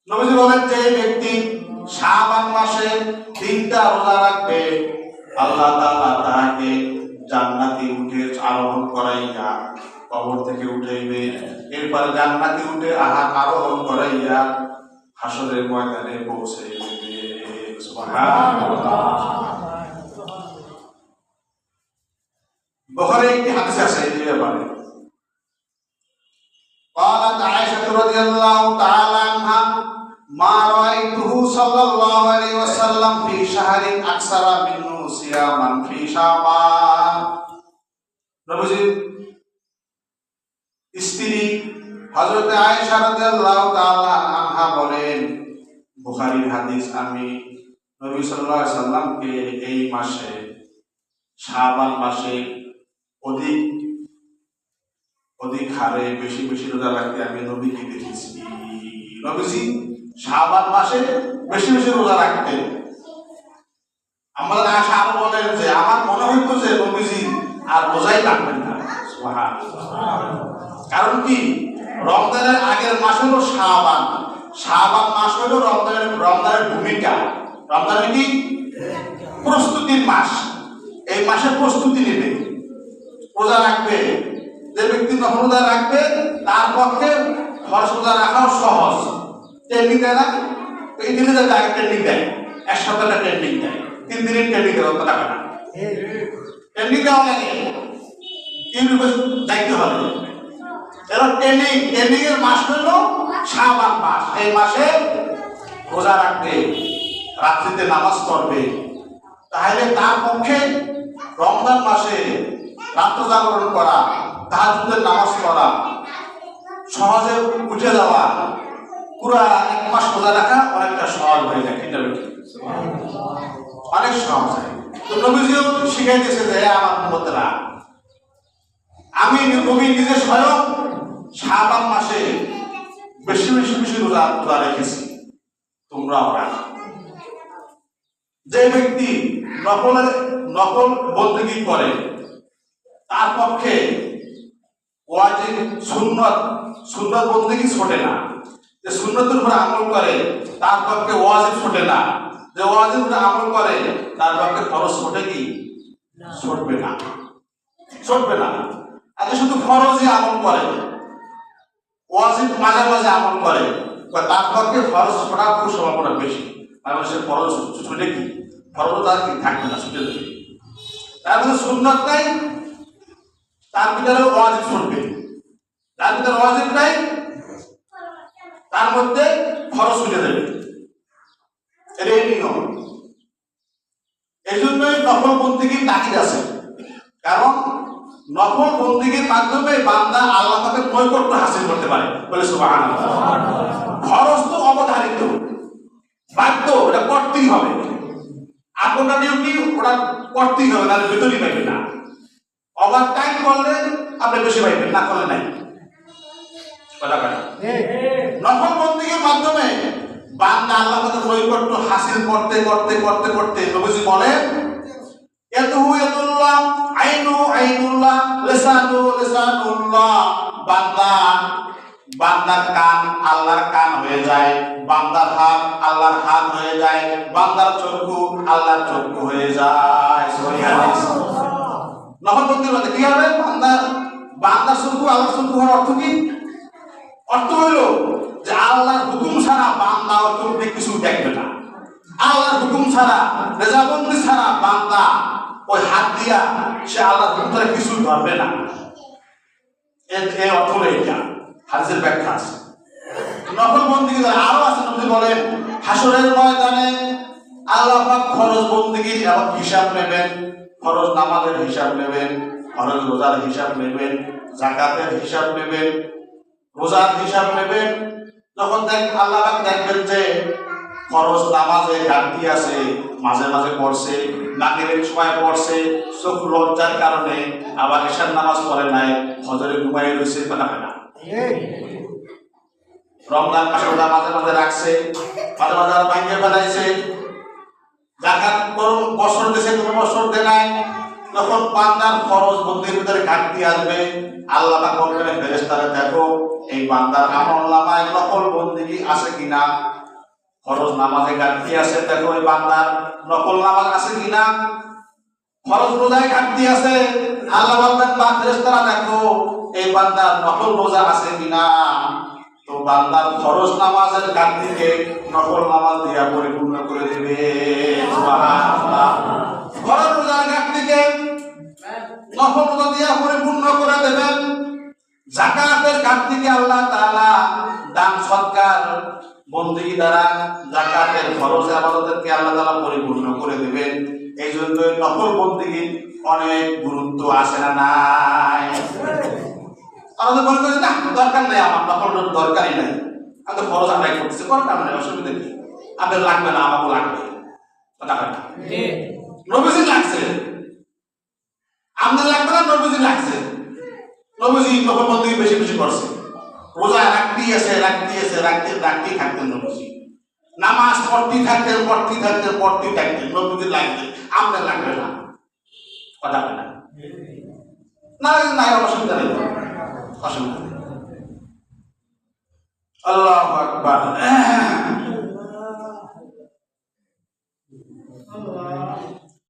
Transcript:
নবীজি বলেন যে ব্যক্তি শাবান মাসে 3টা রোজা রাখবে আল্লাহ তাআলা তাকে জান্নাতে উঠে আরোহণ করাইয়া কবর থেকে উঠাইবে, এরপর জান্নাতে উঠে আরোহণ করাইয়া হাসরের ময়দানে পৌঁছে দেবে। সুবহানাল্লাহ। বুখারী একটি হাদিস আছে এই ব্যাপারে। قالت عائشة رضي الله تعالى عنها ما رأيته صلى الله عليه وسلم في شهر أكثر منه صياما في شعبان। নবীজি স্ত্রী হযরত আয়েশা রাদিয়াল্লাহু তাআলা আনহা বলেন, বুখারীর হাদিস, আমি নবী সাল্লাল্লাহু আলাইহি সাল্লামকে এই মাসে শাবান মাসে অধিক হারে বেশি বেশি রোজা রাখতে আমি নবীকে দেখেছি। নবীজি শাবান মাসে বেশি বেশি রোজা রাখতেন। আমাদের আয়েশা আরো বলেন যে আমার মনে হইতো যে নবীজি আর রোজাই রাখবেন না। সুবহানাল্লাহ। কারণ কি, রমজানের আগের মাস হলো শাবান। শাবান মাস হলো রমজানের ভূমিকা। রমজানের কি প্রস্তুতির মাস। এই মাসে প্রস্তুতি নেবে, রোজা রাখবে। যে ব্যক্তি নফল রোজা রাখবে তার পক্ষে ফরজ রোজা রাখাও সহজ। ট্রেনিং দেয় না, এই দিনে যায় ট্রেনিং দেয়, এক সপ্তাহে ট্রেনিং দেয়, 3 দিনের ট্রেনিং দেয়, অত টাকা না। ট্রেনিং দেওয়া লাগে, ইউনিভার্সিটি যাইতে হবে। এবার ট্রেনিং এর মাস হলো শাবান মাস। এই মাসে রোজা রাখবে, রাত্রিতে নামাজ পড়বে। তাহলে তার পক্ষে রমজান মাসে রাত্র জাগরণ করা, তাহাজ্জুদের নামাজ পড়া, সহজে উঠে যাওয়া, পুরো 1 মাস রোজা রাখা অনেকটা সহজ হয়ে যায়। এটা অনেক সহজ হয়। তো নবীজিও শিখাই দিয়েছে যে আমার উম্মতরা, আমি নবী নিজে স্বয়ং শাবান মাসে বেশি বেশি বেশি রোজা রেখেছি, তোমরাও রাখো। যে ব্যক্তি নকল বন্দেগী করে তার পক্ষে ওয়াজিব সুন্নত বন্দেগী ছোটে না। যে সুন্নতের উপরে আমল করে তার পক্ষে ওয়াজিব ছোটে না। যে ওয়াজিব উপরে আমল করে তার পক্ষে ফরজ ছোটে কি ছুটবে না। আগে শুধু ফরজই আমল করে, ওয়াজিব মাঝে মাঝে আমল করে, তার পক্ষে ফরজ ছোটার খুব সম্ভাবনা বেশি। মানুষের ফরজ ছুটে কি ফরজ তার কি থাকবে না, ছুটে দেবে। তার মধ্যে সুন্নত নাই, তার ভিতরে ওয়াজিব ছুটবে। তার ভিতরে ওয়াজিব নাই, তার মধ্যে ফরজ ছুটে দেবে। এটাই নিয়ম। এই জন্যই নফল বন্দেগীর তাগিদ আছে। কারণ নফল বন্দেগীর মাধ্যমে বান্দা আল্লাহ তাকে নৈকট্য হাসিল করতে পারে। বলে সুবহানাল্লাহ। ফরজ তো অবধারিত, বাধ্য, এটা করতেই হবে। আপনার ডিউটি ওটা করতেই হবে, তাহলে বেতনই পাইবেন না। ওভার টাইম করলে আপনি বেশি পাইবেন, না করলে নাই। নফল বন্দেগীর মাধ্যমে বান্দা আল্লাহ তাকে নৈকট্য হাসিল করতে করতে করতে করতে নবীজি বলেন, ইয়াদুহু ইয়াদুল্লাহ, আইনু আইনুল্লাহ, লিসানু লিসানুল্লাহ। বান্দার কান আল্লাহর কান হয়ে যায়, বান্দার হাত আল্লাহর হাত হয়ে যায়, বান্দার চক্ষু আল্লাহর চক্ষু হয়ে যায়। নফল বন্দেগীর মধ্যে কি হবে? বান্দার চক্ষু আল্লাহর চক্ষু হওয়ার অর্থ কি? অর্থ হইল যে আল্লাহর হুকুম ছাড়া বান্দা ওর চোখে কিছু দেখবে না। আল্লাহর হুকুম ছাড়া, রেজাবন্দি ছাড়া বান্দা ওই হাত দিয়া সে আল্লাহর হুকুম ছাড়া কিছু ধরবে না। এর অর্থ হলো এটা। হাদিসের ব্যাখ্যা আছে। নফল বন্দেগী আরো আছে। নবী বলেন, হাসরের ময়দানে আল্লাহ পাক ফরজ বন্দেগীর এবং হিসাব নেবেন, ফরজ নামাজের হিসাব নেবেন, ফরজ রোজার হিসাব নেবেন, যাকাতের হিসাব নেবেন, রোজার হিসাব নেবেন। যখন আল্লাহ পাক দেখবেন যে ফরজ নামাজে ঘাটতি আছে, মাঝে মাঝে পড়ছে, মাগরিবের সময় পড়ছে, চোখ লজ্জার কারণে আবার ঈশার নামাজ পড়ে নাই, ফজরে ঘুমায় রয়েছে, কথা হয় না। রমজান মাসে রোজা মাঝে মাঝে রাখছে, মাঝে মাঝে ভাঙিয়ে ফেলাইছে, যাকাত বছর দিয়েছে, কোনো বছর দেয় নাই, যখন বান্দার ফরজ বন্দির ভিতরে ঘাটতি আসবে, আল্লাহ পাক বলবেন ফেরেশতারা দেখো এই বান্দার আমলনামায় নফল বন্দেগী আছে কিনা। ফরজ নামাজে ঘাটতি আছে, দেখো এই বান্দার নফল নামাজ আছে কিনা। ফরজ রোজায় ঘাটতি আছে, আল্লাহ বলবেন বা ফেরেশতারা দেখো এই বান্দার নফল রোজা আছে কিনা। তো বান্দার ফরজ নামাজের ঘাটতিকে নফল নামাজ দিয়া পরিপূর্ণ করে দেবে। সুবহানাল্লাহ। ফরজ রোজার ঘাটতিকে নফল রোজা দিয়া পরিপূর্ণ করে দেবেন। যাকাতের ঘাটতিকে আল্লাহ তাআলা দান সদকার বন্দেগী দ্বারা যাকাতের ফরজ ইবাদতকে আল্লাহ তাআলা পরিপূর্ণ করে দিবেন। এই জন্য নফল বন্দেগীর অনেক গুরুত্ব আছে না নাই? আমাদের মনে করি না দরকার নাই, আমার নফল দরকারই নাই, আমি তো ফরজ আদায় করতেছি, দরকার নাই, অসুবিধা কি, আপনার লাগবে না, আমাকে লাগবে। নবীজি লাগছে, আমাদের লাগবে না, নবীজি লাগছে। নবীজি নফল বন্দেগী বেশি বেশি করছে, রোজা রাখতেই থাকতেন নবীজি, নামাজ পড়তেই থাকতেন নবীজি লাগতেন, আমাদের লাগবে না, কথা হবে না, নাই অসুবিধা নেই, অসুবিধা নেই। আল্লাহু আকবার।